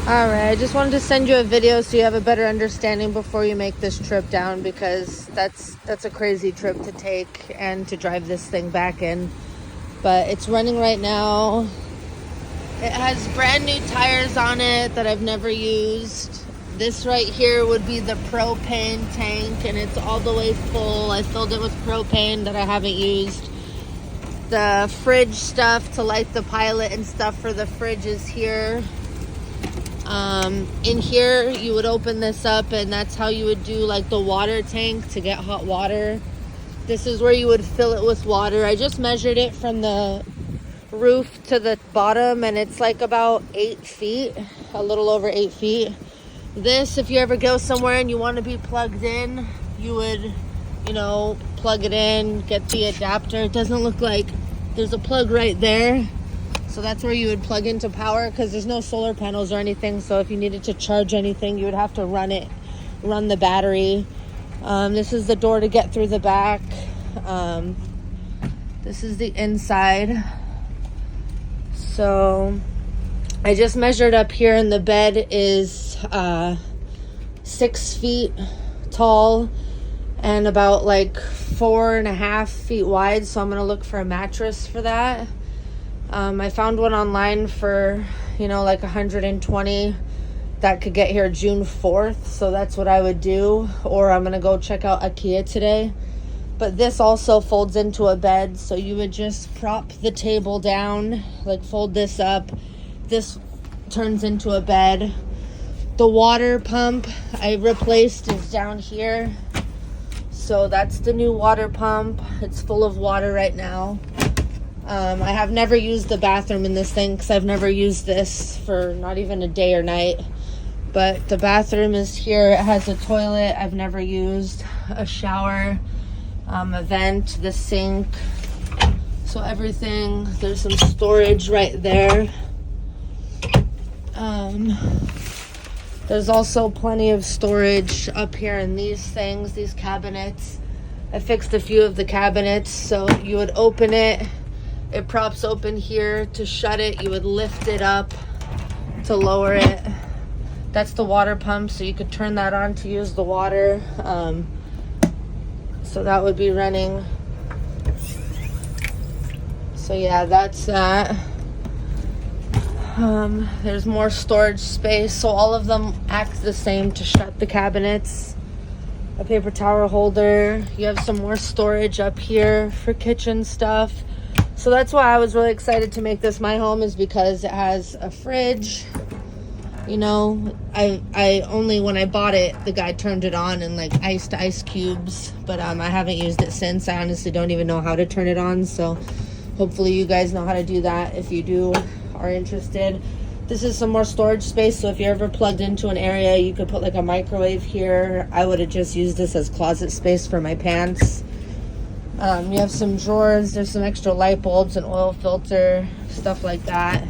Alright, I just wanted to send you a video so you have a better understanding before you make this trip down, because that's a crazy trip to take and to drive this thing back in. But it's running right now. It has brand new tires on it that I've never used. This right here would be the propane tank, and it's all the way full. I filled it with propane that I haven't used. The fridge stuff to light the Pilot and stuff for the fridge is here. In here you would open this up, and that's how you would do like the water tank to get hot water. This is where you would fill it with water. I just measured it from the roof to the bottom, and it's like about 8 feet, a little over 8 feet. This, if you ever go somewhere and you want to be plugged in, you would, plug it in, get the adapter. It doesn't look like there's a plug right there. So that's where you would plug into power, because there's no solar panels or anything. So if you needed to charge anything, you would have to run the battery. This is the door to get through the back. This is the inside. So I just measured up here, and the bed is 6 feet tall and about like 4.5 feet wide. So I'm going to look for a mattress for that. I found one online for, like 120 that could get here June 4th. So that's what I would do. Or I'm going to go check out IKEA today. But this also folds into a bed. So you would just prop the table down, like fold this up. This turns into a bed. The water pump I replaced is down here. So that's the new water pump. It's full of water right now. I have never used the bathroom in this thing, because I've never used this for not even a day or night. But the bathroom is here. It has a toilet I've never used, a shower, a vent, the sink. So everything, there's some storage right there. There's also plenty of storage up here in these things, these cabinets. I fixed a few of the cabinets. So you would open it. It props open here. To shut it, you would lift it up to lower it. That's the water pump, so you could turn that on to use the water. So that would be running. So yeah, that's that. There's more storage space. So all of them act the same to shut the cabinets. A paper towel holder. You have some more storage up here for kitchen stuff. So that's why I was really excited to make this my home, is because it has a fridge. I only, when I bought it, the guy turned it on and like iced ice cubes, but I haven't used it since. I honestly don't even know how to turn it on. So hopefully you guys know how to do that if you are interested. This is some more storage space. So if you're ever plugged into an area, you could put like a microwave here. I would have just used this as closet space for my pants. You have some drawers. There's some extra light bulbs, an oil filter, stuff like that.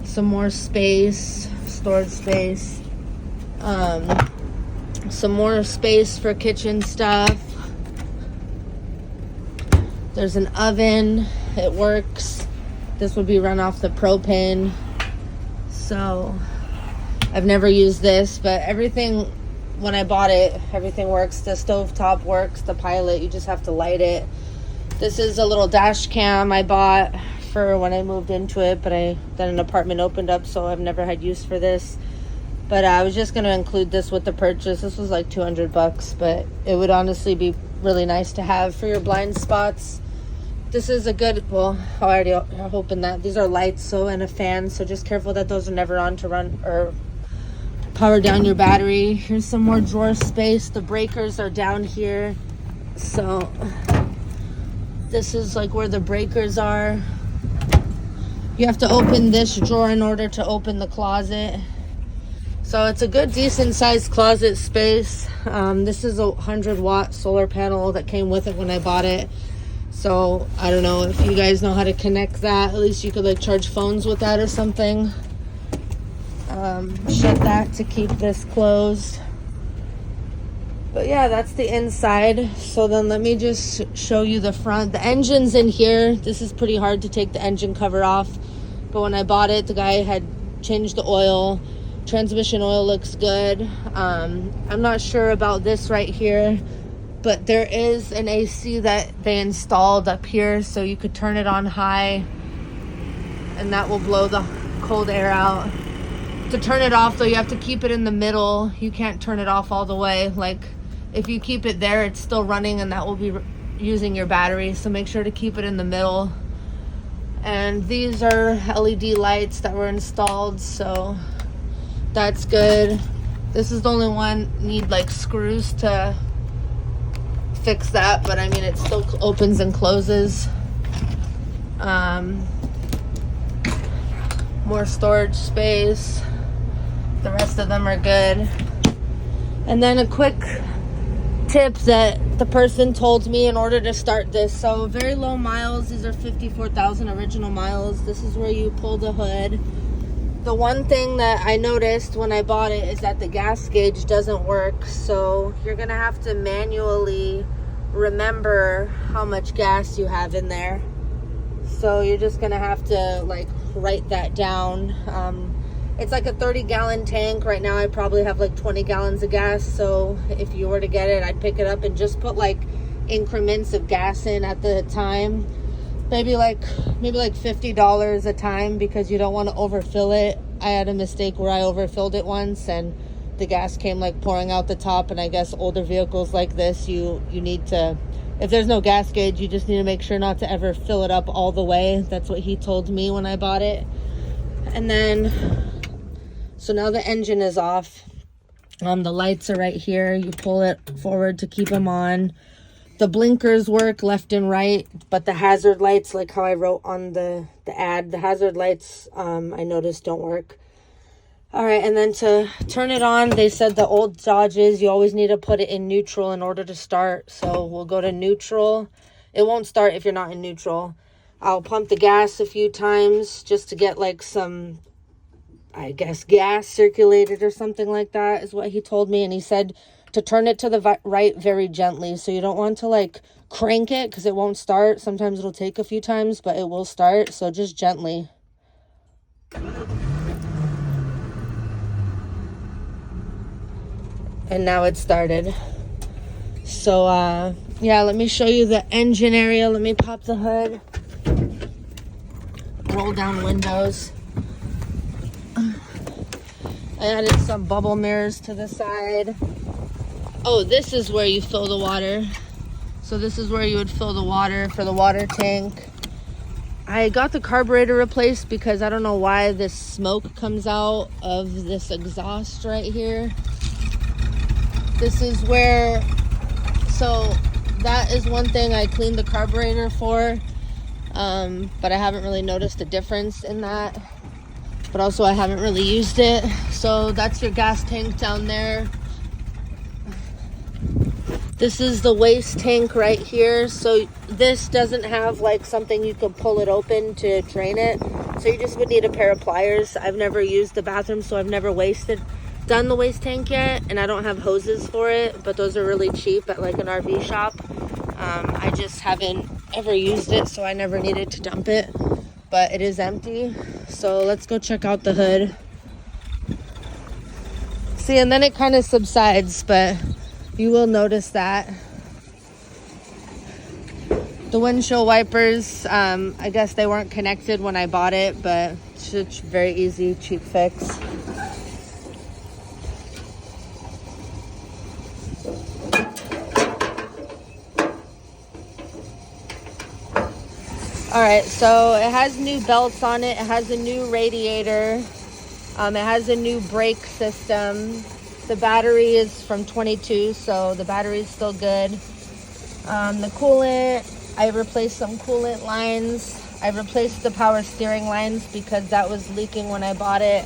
Some more space, storage space. Some more space for kitchen stuff. There's an oven. It works. This would be run off the propane. So I've never used this, but everything, when I bought it, everything works. The stovetop works. The Pilot, you just have to light it. This is a little dash cam I bought for when I moved into it, but then an apartment opened up, so I've never had use for this. But I was just going to include this with the purchase. This was like $200, but it would honestly be really nice to have for your blind spots. This is a good, well, I already hoping that these are lights, and a fan, so just careful that those are never on to run or power down your battery. Here's some more drawer space. The breakers are down here. So this is like where the breakers are. You have to open this drawer in order to open the closet. So it's a good, decent sized closet space. This is a 100-watt solar panel that came with it when I bought it. So I don't know if you guys know how to connect that. At least you could like charge phones with that or something. Shut that to keep this closed. But yeah, that's the inside. So then let me just show you the front. The engine's in here. This is pretty hard to take the engine cover off. But when I bought it, the guy had changed the oil. Transmission oil looks good. I'm not sure about this right here, but there is an AC that they installed up here, so you could turn it on high and that will blow the cold air out. To turn it off though, you have to keep it in the middle. You can't turn it off all the way. Like if you keep it there, it's still running and that will be using your battery, so make sure to keep it in the middle. And these are LED lights that were installed, so that's good. This is the only one, need like screws to fix that, but I mean it still opens and closes. More storage space. The rest of them are good. And then a quick tip that the person told me in order to start this. So very low miles. These are 54,000 original miles. This is where you pull the hood. The one thing that I noticed when I bought it is that the gas gauge doesn't work. So you're gonna have to manually remember how much gas you have in there. So you're just gonna have to like write that down. It's like a 30-gallon tank. Right now I probably have like 20 gallons of gas. So if you were to get it, I'd pick it up and just put like increments of gas in at the time. Maybe like $50 a time, because you don't want to overfill it. I had a mistake where I overfilled it once and the gas came like pouring out the top, and I guess older vehicles like this, you need to, if there's no gas gauge, you just need to make sure not to ever fill it up all the way. That's what he told me when I bought it. And then, so now the engine is off. The lights are right here. You pull it forward to keep them on. The blinkers work left and right, but the hazard lights, like how I wrote on the ad, the hazard lights, I noticed don't work. All right, and then to turn it on, they said the old Dodges, you always need to put it in neutral in order to start. So we'll go to neutral. It won't start if you're not in neutral. I'll pump the gas a few times just to get like some, I guess, gas circulated or something like that is what he told me. And he said to turn it to the right very gently. So you don't want to like crank it because it won't start. Sometimes it'll take a few times, but it will start. So just gently. And now it started. So yeah, let me show you the engine area. Let me pop the hood. Roll down windows. I added some bubble mirrors to the side. Oh, this is where you fill the water. So this is where you would fill the water for the water tank. I got the carburetor replaced because I don't know why this smoke comes out of this exhaust right here. This is where, so that is one thing I cleaned the carburetor for, but I haven't really noticed a difference in that. But also I haven't really used it. So that's your gas tank down there. This is the waste tank right here. So this doesn't have like something you can pull it open to drain it. So you just would need a pair of pliers. I've never used the bathroom, so I've never done the waste tank yet, and I don't have hoses for it, but those are really cheap at like an RV shop. I just haven't ever used it, so I never needed to dump it. But it is empty, so let's go check out the hood. See, and then it kind of subsides, but you will notice that. The windshield wipers, I guess they weren't connected when I bought it, but it's very easy, cheap fix. All right, so it has new belts on it. It has a new radiator. It has a new brake system. The battery is from 22, so the battery is still good. The coolant, I replaced some coolant lines. I replaced the power steering lines because that was leaking when I bought it.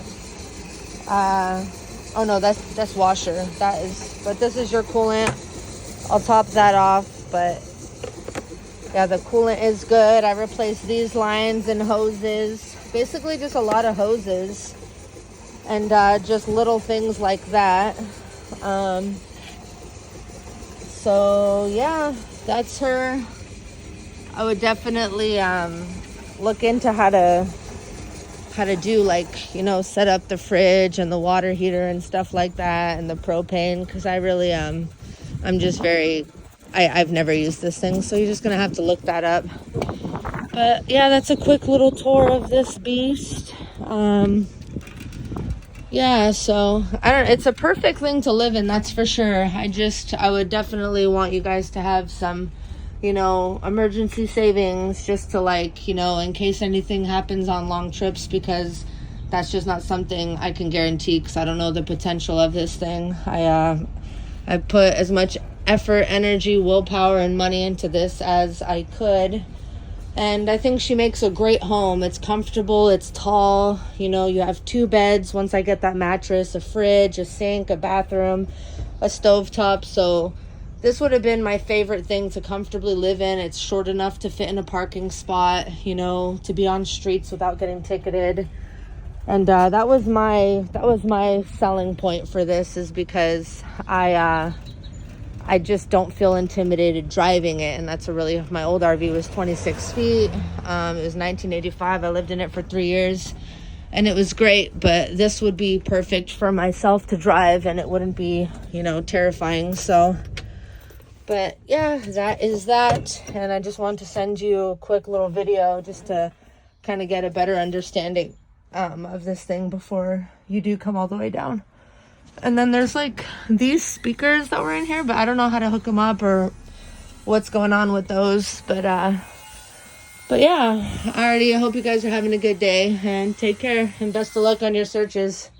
Oh no, that's washer. But this is your coolant. I'll top that off, but yeah, the coolant is good. I replaced these lines and hoses. Basically just a lot of hoses. And just little things like that. So yeah, that's her. I would definitely look into how to how to do, like, you know, set up the fridge and the water heater and stuff like that, and the propane, because I really I'm just very, I've never used this thing, so you're just gonna have to look that up. But yeah, that's a quick little tour of this beast. Yeah, so it's a perfect thing to live in, that's for sure. I would definitely want you guys to have some, you know, emergency savings, just to, like, you know, in case anything happens on long trips, because that's just not something I can guarantee, because I don't know the potential of this thing. I put as much effort, energy, willpower, and money into this as I could. And I think she makes a great home. It's comfortable, it's tall, you know, you have 2 beds once I get that mattress, a fridge, a sink, a bathroom, a stovetop. So this would have been my favorite thing to comfortably live in. It's short enough to fit in a parking spot, you know, to be on streets without getting ticketed. And that was my selling point for this, is because I just don't feel intimidated driving it. And that's my old RV was 26 feet. It was 1985. I lived in it for 3 years, and it was great. But this would be perfect for myself to drive, and it wouldn't be, you know, terrifying. So, but yeah, that is that. And I just wanted to send you a quick little video just to kind of get a better understanding of this thing before you do come all the way down. And then there's like these speakers that were in here, but I don't know how to hook them up or what's going on with those. But yeah, alrighty, I hope you guys are having a good day, and take care, and best of luck on your searches.